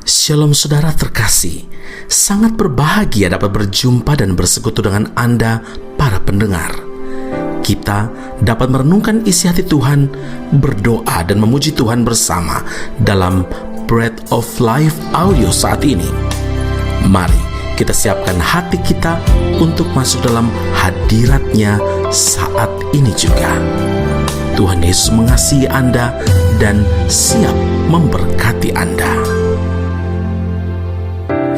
Shalom saudara terkasih, sangat berbahagia dapat berjumpa dan bersekutu dengan Anda para pendengar. Kita dapat merenungkan isi hati Tuhan, berdoa dan memuji Tuhan bersama dalam Bread of Life audio saat ini. Mari kita siapkan hati kita untuk masuk dalam hadirat-Nya saat ini juga. Tuhan Yesus mengasihi Anda dan siap memberkati Anda.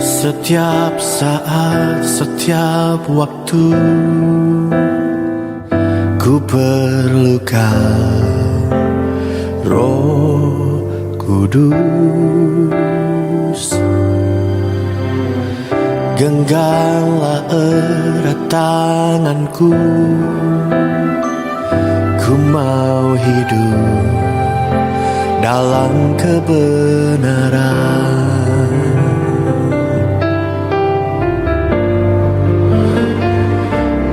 Setiap saat, setiap waktu, ku perlukan Roh Kudus. Genggamlah erat tanganku, ku mau hidup dalam kebenaran.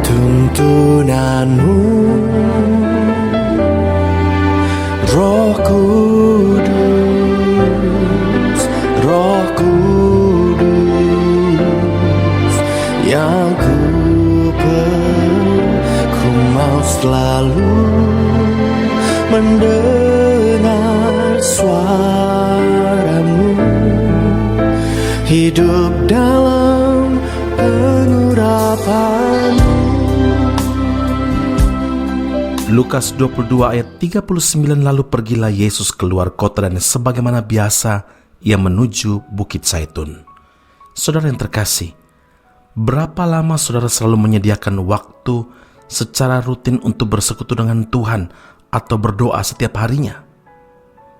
Tuntunanmu, Roh Kudus, Roh Kudus, yang ku mau selalu mendengar suaramu, hidup dalam pengurapan. Lukas 22 ayat 39, lalu pergilah Yesus keluar kota dan sebagaimana biasa ia menuju Bukit Zaitun. Saudara yang terkasih, berapa lama saudara selalu menyediakan waktu secara rutin untuk bersekutu dengan Tuhan atau berdoa setiap harinya?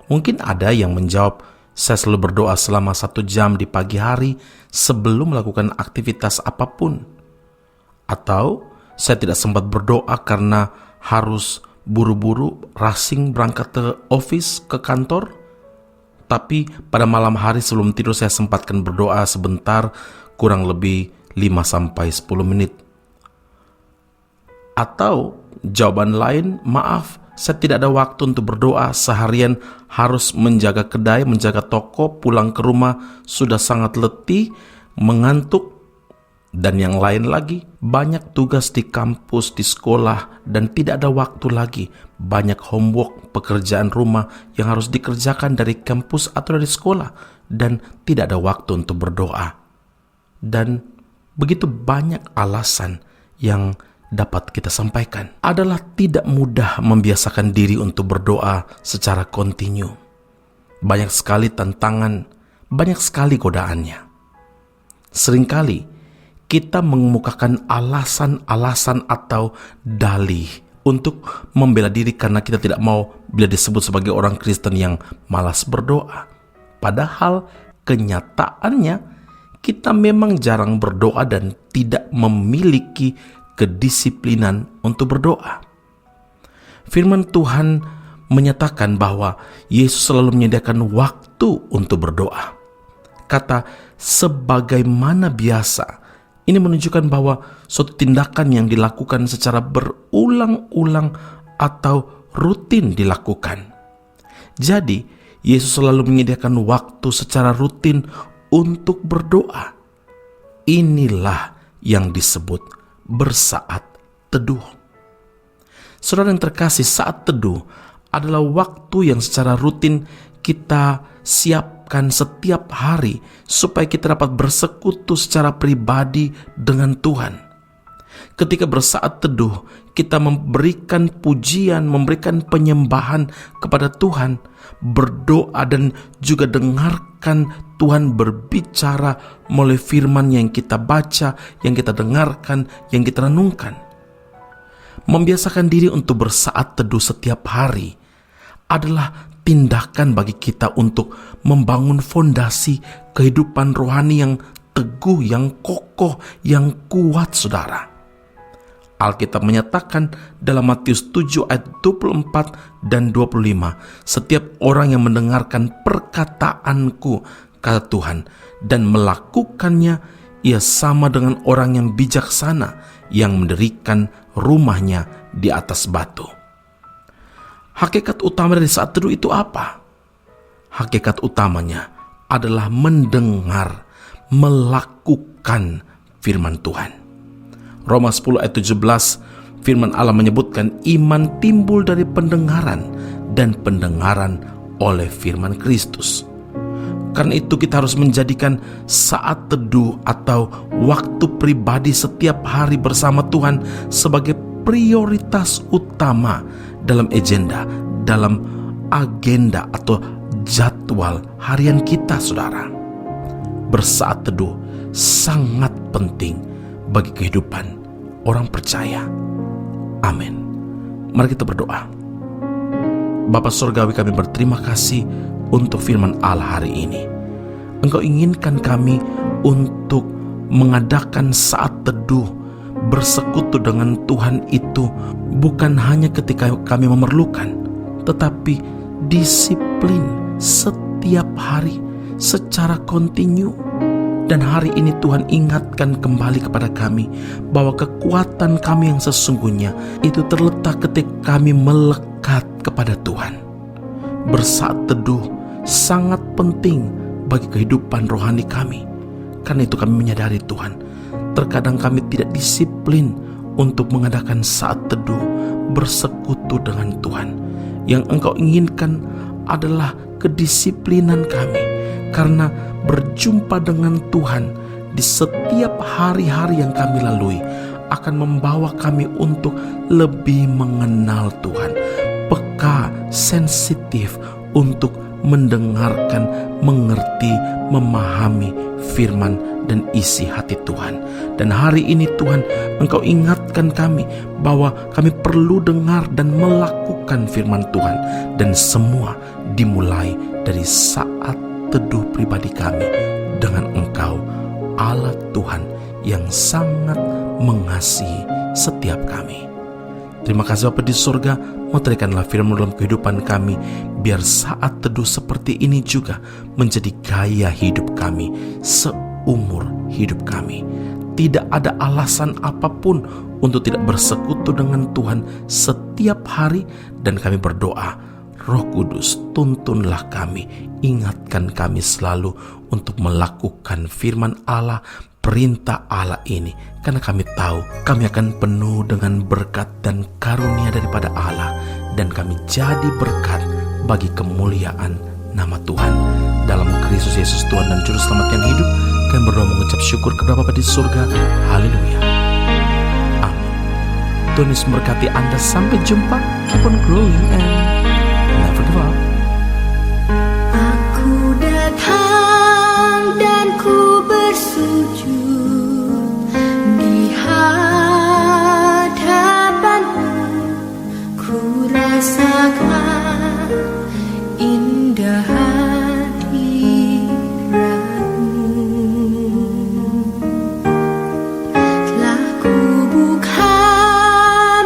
Mungkin ada yang menjawab, saya selalu berdoa selama 1 jam di pagi hari sebelum melakukan aktivitas apapun. Atau saya tidak sempat berdoa karena harus buru-buru rushing berangkat ke office, ke kantor. Tapi pada malam hari sebelum tidur saya sempatkan berdoa sebentar, kurang lebih 5-10 menit. Atau jawaban lain, maaf, saya tidak ada waktu untuk berdoa, seharian harus menjaga kedai, menjaga toko, pulang ke rumah sudah sangat letih, mengantuk, dan yang lain lagi, banyak tugas di kampus, di sekolah, dan tidak ada waktu lagi. Banyak homework, pekerjaan rumah yang harus dikerjakan dari kampus atau dari sekolah, dan tidak ada waktu untuk berdoa. Dan begitu banyak alasan yang dapat kita sampaikan. Adalah tidak mudah membiasakan diri untuk berdoa secara kontinu. Banyak sekali tantangan, banyak sekali godaannya. Seringkali kita mengemukakan alasan-alasan atau dalih untuk membela diri karena kita tidak mau bila disebut sebagai orang Kristen yang malas berdoa. Padahal kenyataannya kita memang jarang berdoa dan tidak memiliki kedisiplinan untuk berdoa. Firman Tuhan menyatakan bahwa Yesus selalu menyediakan waktu untuk berdoa. Kata sebagaimana biasa, ini menunjukkan bahwa suatu tindakan yang dilakukan secara berulang-ulang atau rutin dilakukan. Jadi, Yesus selalu menyediakan waktu secara rutin untuk berdoa. Inilah yang disebut bersaat teduh. Saudara yang terkasih, saat teduh adalah waktu yang secara rutin kita siapkan setiap hari supaya kita dapat bersekutu secara pribadi dengan Tuhan. Ketika bersaat teduh, kita memberikan pujian, memberikan penyembahan kepada Tuhan, berdoa dan juga dengarkan Tuhan berbicara melalui firman yang kita baca, yang kita dengarkan, yang kita renungkan. Membiasakan diri untuk bersaat teduh setiap hari adalah tindakan bagi kita untuk membangun fondasi kehidupan rohani yang teguh, yang kokoh, yang kuat, saudara. Alkitab menyatakan dalam Matius 7 ayat 24 dan 25, setiap orang yang mendengarkan perkataanku, kata Tuhan, dan melakukannya, ia sama dengan orang yang bijaksana yang mendirikan rumahnya di atas batu. Hakikat utama dari saat teduh itu apa? Hakikat utamanya adalah mendengar, melakukan firman Tuhan. Roma 10 ayat 17, firman Allah menyebutkan iman timbul dari pendengaran dan pendengaran oleh firman Kristus. Karena itu kita harus menjadikan saat teduh atau waktu pribadi setiap hari bersama Tuhan sebagai prioritas utama dalam agenda atau jadwal harian kita, saudara. Bersaat teduh sangat penting bagi kehidupan orang percaya. Amin. Mari kita berdoa. Bapa Surgawi, kami berterima kasih untuk firman Allah hari ini. Engkau inginkan kami untuk mengadakan saat teduh, bersekutu dengan Tuhan itu bukan hanya ketika kami memerlukan, tetapi disiplin setiap hari secara kontinu. Dan hari ini Tuhan ingatkan kembali kepada kami bahwa kekuatan kami yang sesungguhnya itu terletak ketika kami melekat kepada Tuhan. Bersaat teduh sangat penting bagi kehidupan rohani kami. Karena itu kami menyadari Tuhan, terkadang kami tidak disiplin untuk mengadakan saat teduh bersekutu dengan Tuhan. Yang Engkau inginkan adalah kedisiplinan kami, karena berjumpa dengan Tuhan di setiap hari-hari yang kami lalui akan membawa kami untuk lebih mengenal Tuhan, peka, sensitif untuk mendengarkan, mengerti, memahami firman dan isi hati Tuhan. Dan hari ini Tuhan, Engkau ingatkan kami bahwa kami perlu dengar dan melakukan firman Tuhan, dan semua dimulai dari saat teduh pribadi kami dengan Engkau, Allah Tuhan yang sangat mengasihi setiap kami. Terima kasih Bapa di surga, meteraikanlah firman dalam kehidupan kami, biar saat teduh seperti ini juga menjadi gaya hidup kami seumur hidup kami. Tidak ada alasan apapun untuk tidak bersekutu dengan Tuhan setiap hari, dan kami berdoa, Roh Kudus, tuntunlah kami, ingatkan kami selalu untuk melakukan firman Allah, perintah Allah ini, karena kami tahu kami akan penuh dengan berkat dan karunia daripada Allah, dan kami jadi berkat bagi kemuliaan nama Tuhan. Dalam Kristus Yesus Tuhan dan Juru Selamat yang hidup, kami berdoa mengucap syukur kepada Bapa di surga. Haleluya. Amin. Tuhan Yesus memberkati Anda. Sampai jumpa. Keep on growing and never give up. Aku datang dan ku bersujud di hadapan-Mu. Ku rasakan indah hadirat-Mu. Telah ku buka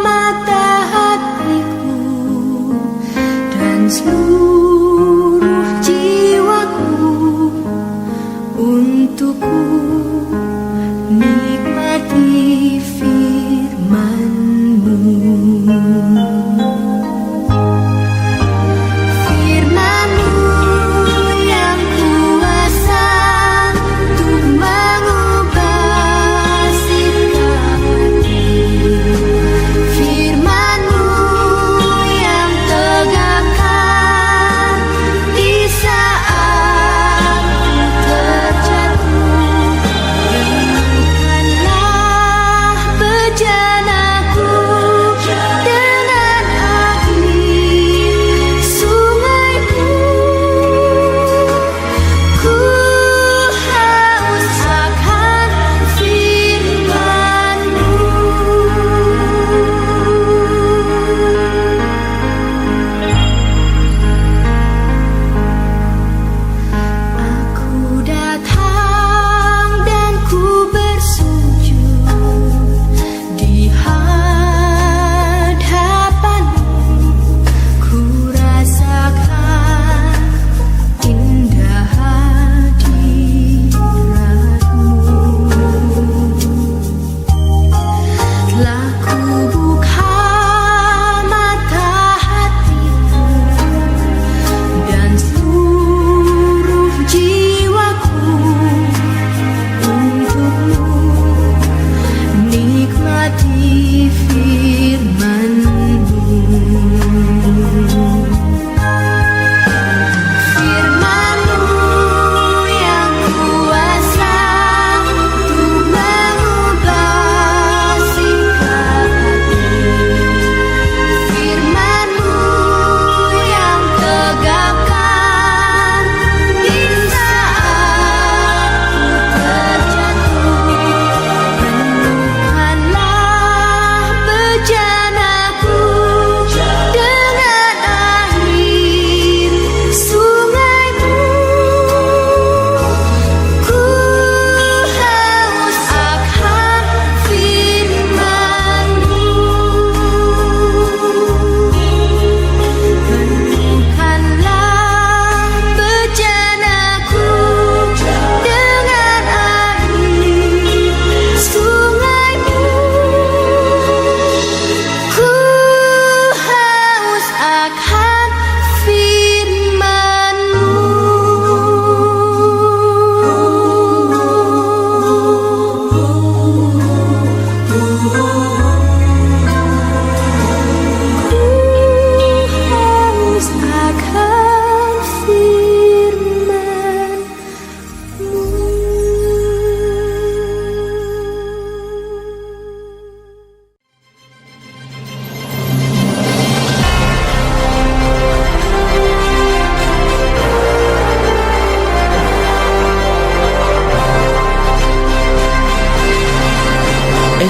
mata hatiku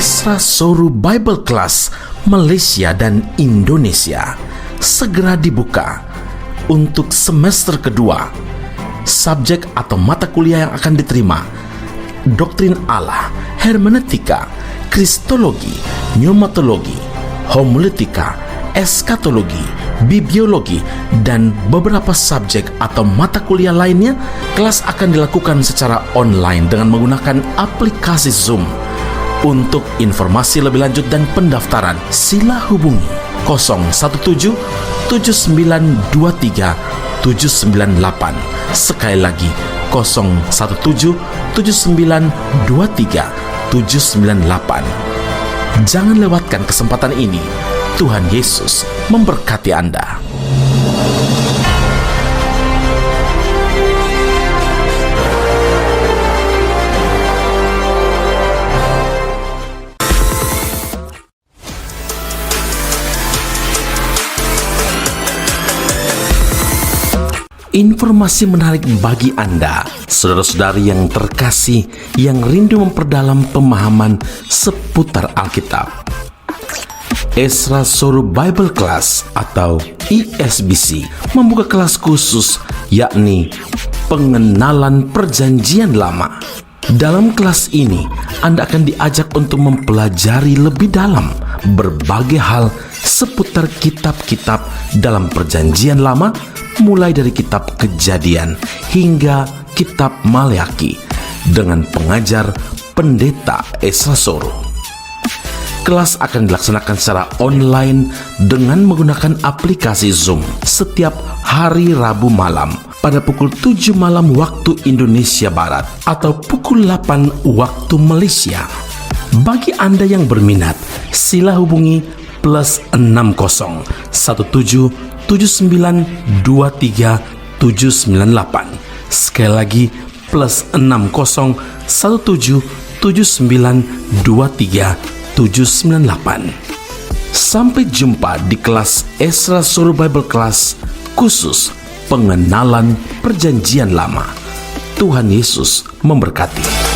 Esra Soru Bible Class Malaysia dan Indonesia segera dibuka untuk semester kedua. Subjek atau mata kuliah yang akan diterima: Doktrin Allah, Hermeneutika, Kristologi, Pneumatologi, Homiletika, Eskatologi, Bibliologi, dan beberapa subjek atau mata kuliah lainnya. Kelas akan dilakukan secara online dengan menggunakan aplikasi Zoom. Untuk informasi lebih lanjut dan pendaftaran, sila hubungi 017 7923 798. Sekali lagi 017 7923 798. Jangan lewatkan kesempatan ini. Tuhan Yesus memberkati Anda. Informasi menarik bagi Anda, saudara-saudari yang terkasih, yang rindu memperdalam pemahaman seputar Alkitab. Esra Soru Bible Class atau ESBC membuka kelas khusus, yakni pengenalan Perjanjian Lama. Dalam kelas ini, Anda akan diajak untuk mempelajari lebih dalam berbagai hal seputar kitab-kitab dalam Perjanjian Lama, mulai dari kitab Kejadian hingga kitab Maleakhi, dengan pengajar Pendeta Esra Soru. Kelas akan dilaksanakan secara online dengan menggunakan aplikasi Zoom setiap hari Rabu malam pada pukul 7 malam waktu Indonesia Barat atau pukul 8 waktu Malaysia. Bagi Anda yang berminat, sila hubungi +60 17 7923 798. Sekali lagi +60 17 7923 798. Sampai jumpa di kelas Esra Soru Bible Class khusus pengenalan Perjanjian Lama. Tuhan Yesus memberkati.